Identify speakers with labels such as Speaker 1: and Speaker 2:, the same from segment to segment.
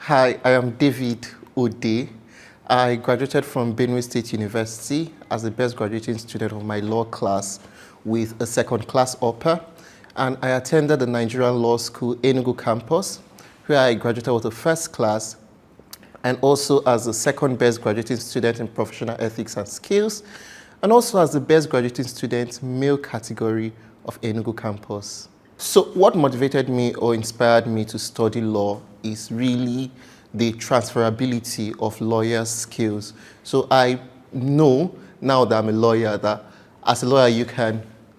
Speaker 1: Hi, I am David Odeh. I graduated from Benue State University as the best graduating student of my law class with a second class upper. And I attended the Nigerian Law School Enugu campus, where I graduated with a first class and also as the second best graduating student in professional ethics and skills, and also as the best graduating student male category of Enugu campus. So what motivated me or inspired me to study law is really the transferability of lawyers' skills. So I know now that I'm a lawyer that as a lawyer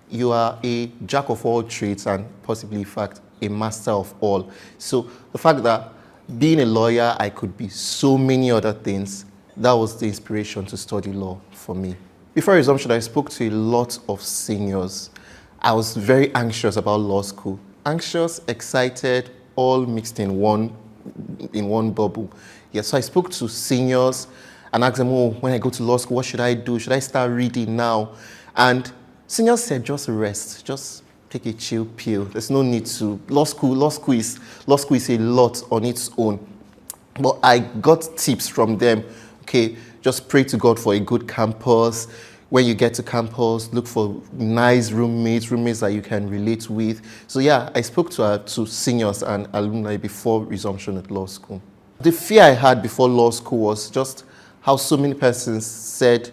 Speaker 1: you are a jack of all trades and possibly in fact a master of all. So the fact that being a lawyer I could be so many other things, that was the inspiration to study law for me. Before resumption, I spoke to a lot of seniors. I was very anxious about law school. Anxious, excited, all mixed in one bubble. Yeah, so I spoke to seniors and asked them, oh, when I go to law school, what should I do? Should I start reading now? And seniors said, just rest, just take a chill pill. There's no need to. Law school is a lot on its own. But I got tips from them. Okay, just pray to God for a good campus. When you get to campus, look for nice roommates that you can relate with. So yeah, I spoke to seniors and alumni before resumption at law school. The fear I had before law school was just how so many persons said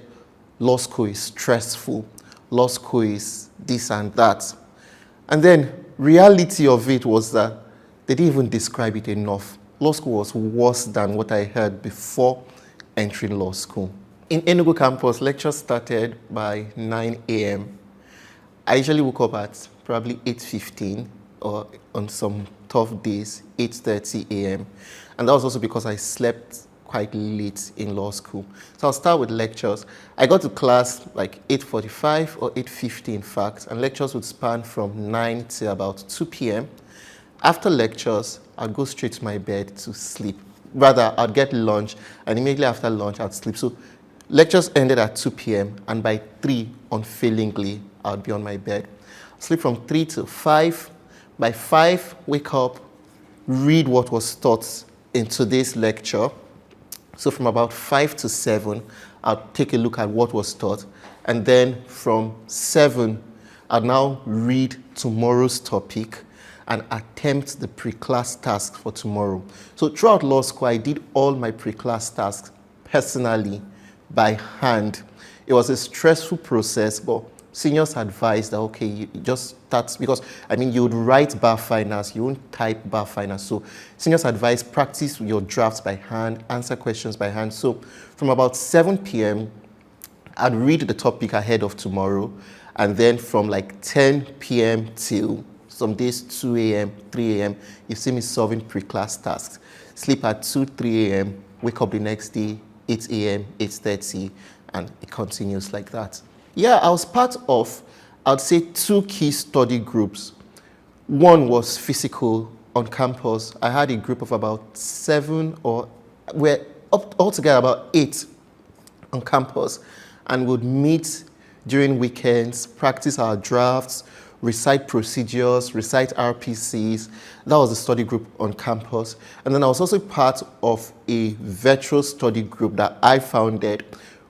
Speaker 1: law school is stressful, law school is this and that. And then reality of it was that they didn't even describe it enough. Law school was worse than what I heard before entering law school. In Enugu campus, lectures started by 9 a.m. I usually woke up at probably 8:15 or on some tough days, 8:30 a.m. And that was also because I slept quite late in law school. So I'll start with lectures. I got to class like 8:45 or 8:50 in fact, and lectures would span from 9 to about 2 p.m. After lectures, I'd go straight to my bed to sleep. Rather, I'd get lunch, and immediately after lunch, I'd sleep. So lectures ended at 2 p.m. and by 3, unfailingly, I'd be on my bed. Sleep from 3 to 5. By 5, wake up, read what was taught in today's lecture. So from about 5 to 7, I'll take a look at what was taught. And then from 7, I'll now read tomorrow's topic and attempt the pre-class tasks for tomorrow. So throughout law school, I did all my pre-class tasks personally, by hand. It was a stressful process, but seniors advised that, okay, you just start, because, you would write bar finals, you won't type bar finals. So seniors advised practice your drafts by hand, answer questions by hand. So from about 7 p.m., I'd read the topic ahead of tomorrow, and then from like 10 p.m. till some days 2 a.m., 3 a.m., you see me solving pre-class tasks. Sleep at 2, 3 a.m., wake up the next day, 8 a.m., 8:30, and it continues like that. Yeah, I was part of, I'd say, 2 key study groups. One was physical on campus. I had a group of about 7, or we're altogether about 8 on campus, and would meet during weekends, practice our drafts, recite procedures, recite RPCs. That was the study group on campus. And then I was also part of a virtual study group that I founded.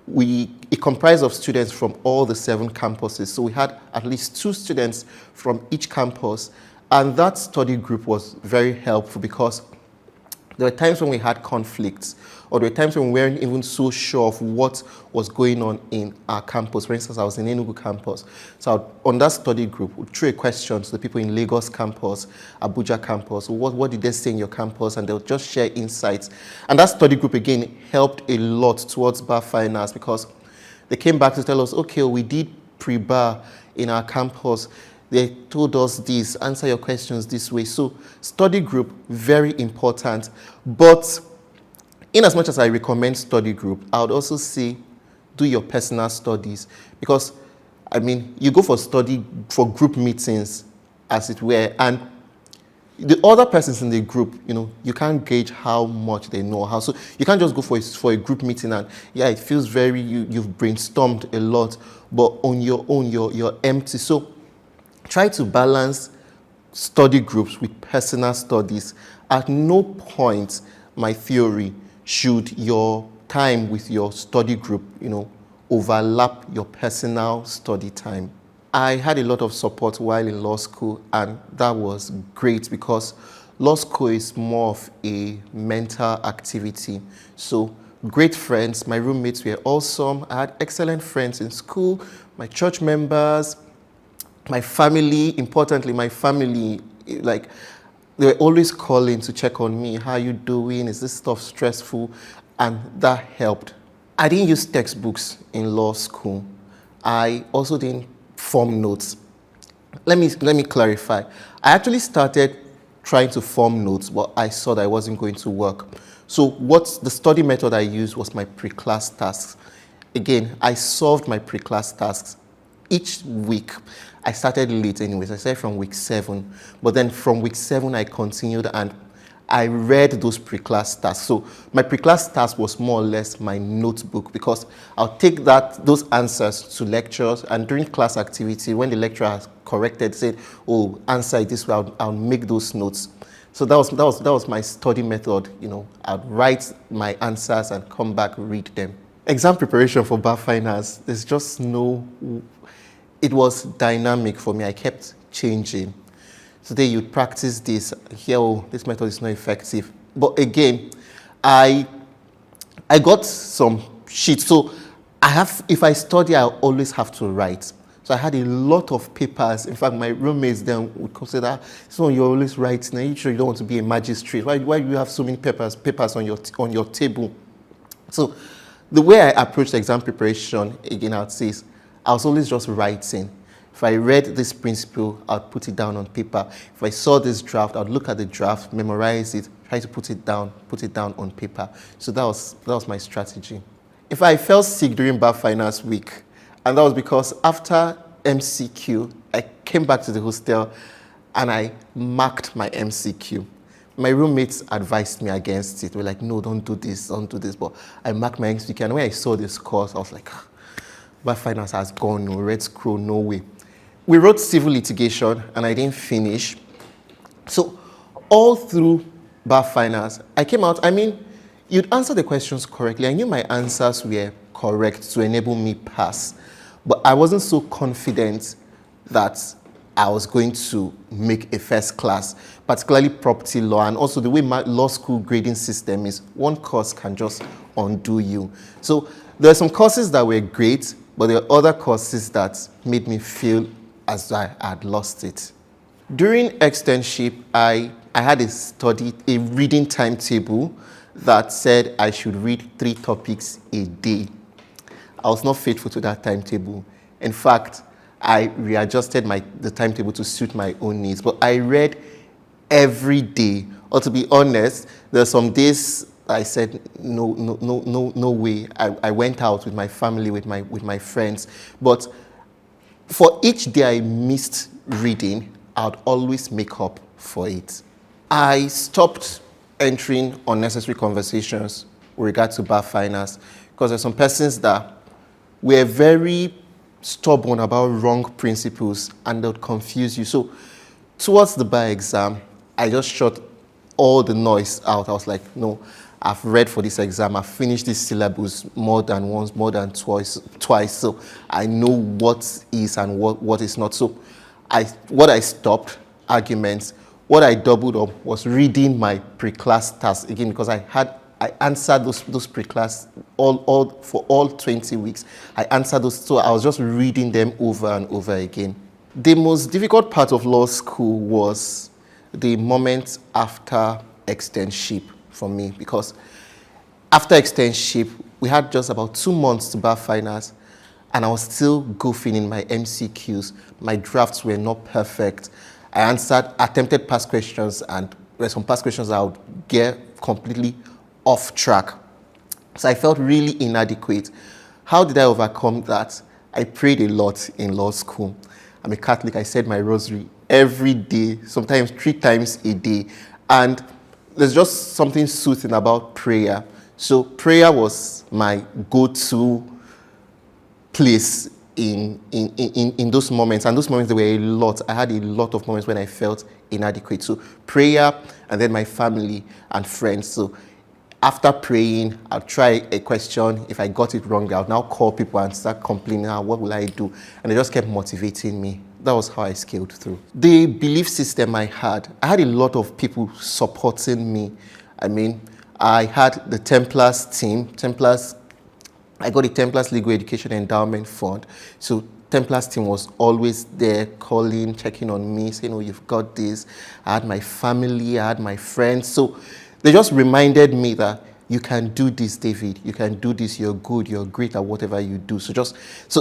Speaker 1: It comprised of students from all the 7 campuses. So we had at least 2 students from each campus. And that study group was very helpful because there were times when we had conflicts, or there were times when we weren't even so sure of what was going on in our campus. For instance, I was in Enugu campus. So on that study group, we threw a question to the people in Lagos campus, Abuja campus, what did they say in your campus? And they'll just share insights. And that study group, again, helped a lot towards bar finals because they came back to tell us, okay, we did pre-bar in our campus. They told us this, answer your questions this way. So study group, very important. But in as much as I recommend study group, I would also say do your personal studies. Because, you go for group meetings, as it were, and the other persons in the group, you can't gauge how much they know. So you can't just go for a group meeting and, yeah, it feels you've brainstormed a lot, but on your own, you're empty. So try to balance study groups with personal studies. At no point my theory should your time with your study group, overlap your personal study time. I had a lot of support while in law school, and that was great because law school is more of a mental activity. So great friends, my roommates were awesome. I had excellent friends in school, my church members, my family, importantly, my family, like, they were always calling to check on me. How are you doing? Is this stuff stressful? And that helped. I didn't use textbooks in law school. I also didn't form notes. Let me clarify. I actually started trying to form notes, but I saw that it wasn't going to work. So what the study method I used was my pre-class tasks. Again, I solved my pre-class tasks each week. I started late anyways. I started from week 7. But then from week 7, I continued and I read those pre-class tasks. So my pre-class task was more or less my notebook because I'll take those answers to lectures, and during class activity, when the lecturer has corrected, said, oh, answer it this way, I'll make those notes. So that was my study method. I'd write my answers and come back, read them. Exam preparation for Bar Finals, it was dynamic for me. I kept changing. Today you'd practice this, here, this method is not effective. But again, I got some sheets. So if I study, I always have to write. So I had a lot of papers. In fact, my roommates then would consider, so you're always writing. Are you sure you don't want to be a magistrate? Why do you have so many papers on your table? So the way I approached exam preparation, again, I'd say, I was always just writing. If I read this principle, I'd put it down on paper. If I saw this draft, I'd look at the draft, memorize it, try to put it down on paper. So that was my strategy. If I felt sick during Bar Finals week, and that was because after MCQ, I came back to the hostel and I marked my MCQ. My roommates advised me against it. They were like, no, don't do this. But I marked my MCQ, and when I saw this course, I was like, Bar Finals has gone, no, red scroll, no way. We wrote civil litigation, and I didn't finish. So all through Bar Finals, I came out, you'd answer the questions correctly. I knew my answers were correct to enable me pass, but I wasn't so confident that I was going to make a first class, particularly property law, and also the way my law school grading system is, one course can just undo you. So there are some courses that were great, but there are other courses that made me feel as though I had lost it. During externship, I had a reading timetable that said I should read 3 topics a day. I was not faithful to that timetable. In fact, I readjusted the timetable to suit my own needs, but I read every day. Or to be honest, there are some days I said, no way. I went out with my family, with my friends. But for each day I missed reading, I'd always make up for it. I stopped entering unnecessary conversations with regard to Bar Finals because there's some persons that were very stubborn about wrong principles and they'll confuse you. So towards the bar exam, I just shut all the noise out. I was like, no, I've read for this exam. I've finished this syllabus more than once, more than twice. So I know what is and what is not. So what I stopped, arguments. What I doubled up was reading my pre-class tasks again, because I answered those pre-class for all 20 weeks. I answered those, so I was just reading them over and over again. The most difficult part of law school was the moment after externship for me, because after externship, we had just about 2 months to Bar Finals, and I was still goofing in my MCQs. My drafts were not perfect. I attempted past questions, and there were some past questions I would get completely off track. So I felt really inadequate. How did I overcome that? I prayed a lot in law school. I'm a Catholic. I said my rosary every day, sometimes 3 times a day. And there's just something soothing about prayer. So prayer was my go-to place in those moments. And those moments, there were a lot. I had a lot of moments when I felt inadequate. So prayer, and then my family and friends. So after praying, I'll try a question. If I got it wrong, I'll now call people and start complaining, what will I do? And they just kept motivating me. That was how I scaled through. The belief system I had a lot of people supporting me. I mean, I had the Templars team. I got the Templars Legal Education Endowment Fund. So Templars team was always there, calling, checking on me, saying, oh, you've got this. I had my family, I had my friends. So they just reminded me that you can do this, David. You can do this. You're good. You're great at whatever you do. So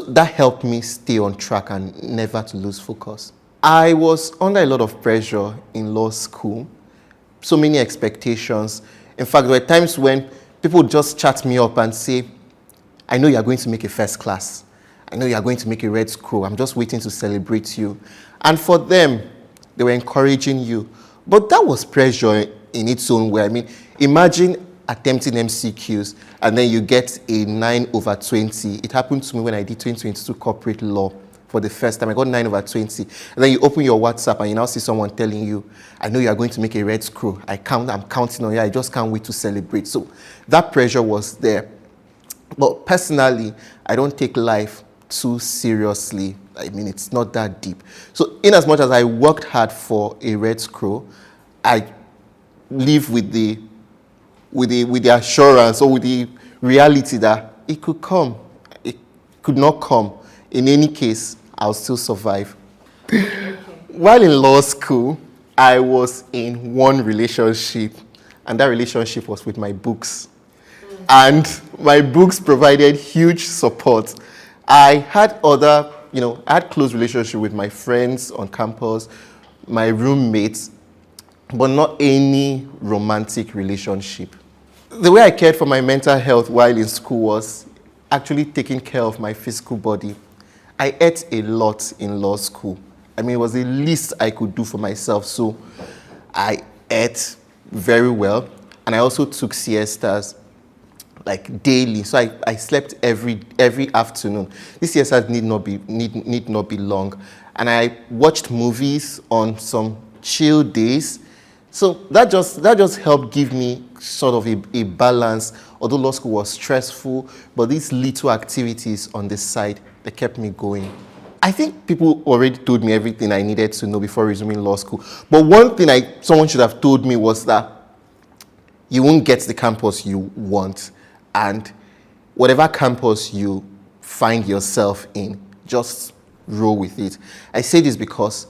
Speaker 1: that helped me stay on track and never to lose focus. I was under a lot of pressure in law school. So many expectations. In fact, there were times when people would just chat me up and say, I know you're going to make a first class. I know you're going to make a red scroll. I'm just waiting to celebrate you. And for them, they were encouraging you. But that was pressure in its own way. I mean, imagine attempting MCQs and then you get a 9/20. It happened to me when I did 2022 corporate law for the first time. I got 9/20. And then you open your WhatsApp and you now see someone telling you, I know you are going to make a red scroll. I'm counting on you. I just can't wait to celebrate. So that pressure was there. But personally, I don't take life too seriously. I mean, it's not that deep. So in as much as I worked hard for a red scroll, I live with the assurance or with the reality that it could come, it could not come. In any case, I'll still survive. While in law school, I was in one relationship, and that relationship was with my books. And my books provided huge support. I had I had close relationship with my friends on campus, my roommates, but not any romantic relationship. The way I cared for my mental health while in school was actually taking care of my physical body. I ate a lot in law school. I mean, it was the least I could do for myself. So I ate very well, and I also took siestas like daily. So I slept every afternoon. These siestas need not be long. And I watched movies on some chill days. So that just helped give me sort of a balance. Although law school was stressful, but these little activities on the side, they kept me going. I think people already told me everything I needed to know before resuming law school. But one thing someone should have told me was that you won't get the campus you want. And whatever campus you find yourself in, just roll with it. I say this because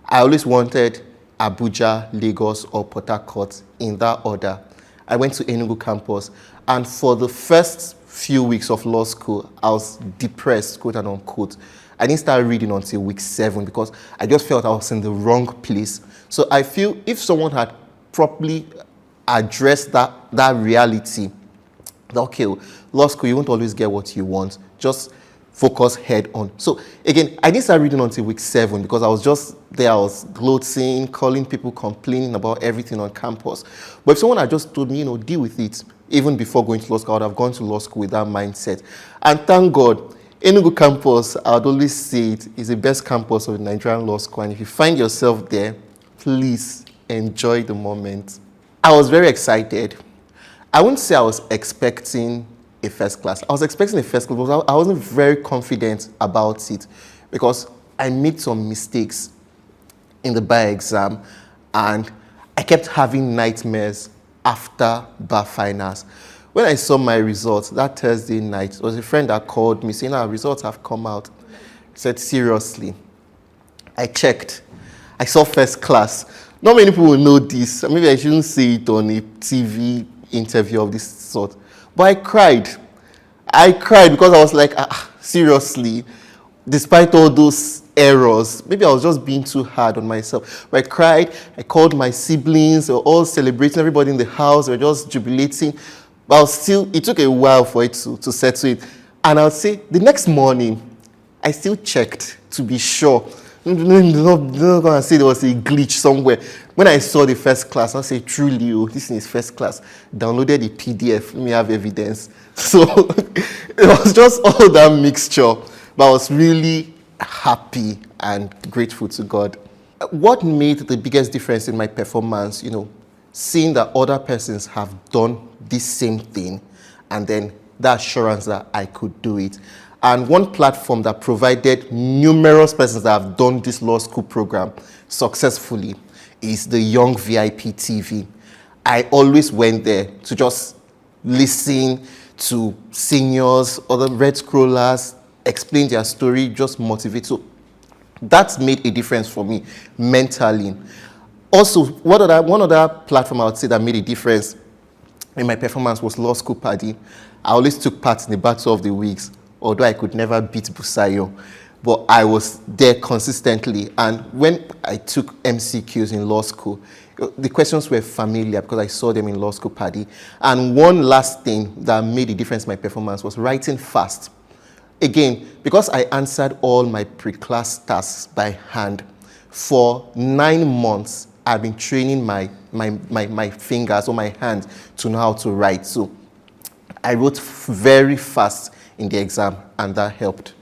Speaker 1: I always wanted Abuja, Lagos, or Port Harcourt in that order. I went to Enugu campus, and for the first few weeks of law school, I was depressed, quote and unquote. I didn't start reading until week 7 because I just felt I was in the wrong place. So I feel if someone had properly addressed that reality, okay, law school, you won't always get what you want. Just focus head on. So again, I didn't start reading until week 7 because I was just there. I was gloating, calling people, complaining about everything on campus. But if someone had just told me, deal with it, even before going to law school, I would have gone to law school with that mindset. And thank God, Enugu campus, I would always say it is the best campus of the Nigerian Law School. And if you find yourself there, please enjoy the moment. I was very excited. I wouldn't say I was expecting a first class. I was expecting a first class, but I wasn't very confident about it because I made some mistakes in the bar exam and I kept having nightmares after bar finals. When I saw my results that Thursday night, it was a friend that called me saying, our results have come out. I said, seriously? I checked. I saw first class. Not many people will know this. Maybe I shouldn't say it on a TV interview of this sort. But I cried. I cried because I was like, seriously, despite all those errors, maybe I was just being too hard on myself. But I cried. I called my siblings. They were all celebrating. Everybody in the house, they were just jubilating. But it took a while for it to settle it. And I would say the next morning, I still checked to be sure. Not going to say there was a glitch somewhere. When I saw the first class, I said, truly, this is first class. Downloaded the PDF. Let me have evidence. So it was just all that mixture. But I was really happy and grateful to God. What made the biggest difference in my performance, seeing that other persons have done this same thing, and then the assurance that I could do it. And one platform that provided numerous persons that have done this law school program successfully is the Young VIP TV. I always went there to just listen to seniors, other red scrollers, explain their story, just motivate. So that's made a difference for me mentally. Also, one other platform I would say that made a difference in my performance was Law School Paddy. I always took part in the Battle of the Weeks, although I could never beat Busayo, but I was there consistently. And when I took MCQs in law school, the questions were familiar because I saw them in Law School Paddy. And one last thing that made a difference in my performance was writing fast. Again, because I answered all my pre-class tasks by hand, for 9 months, I've been training my fingers or my hands to know how to write. So I wrote very fast in the exam, and that helped.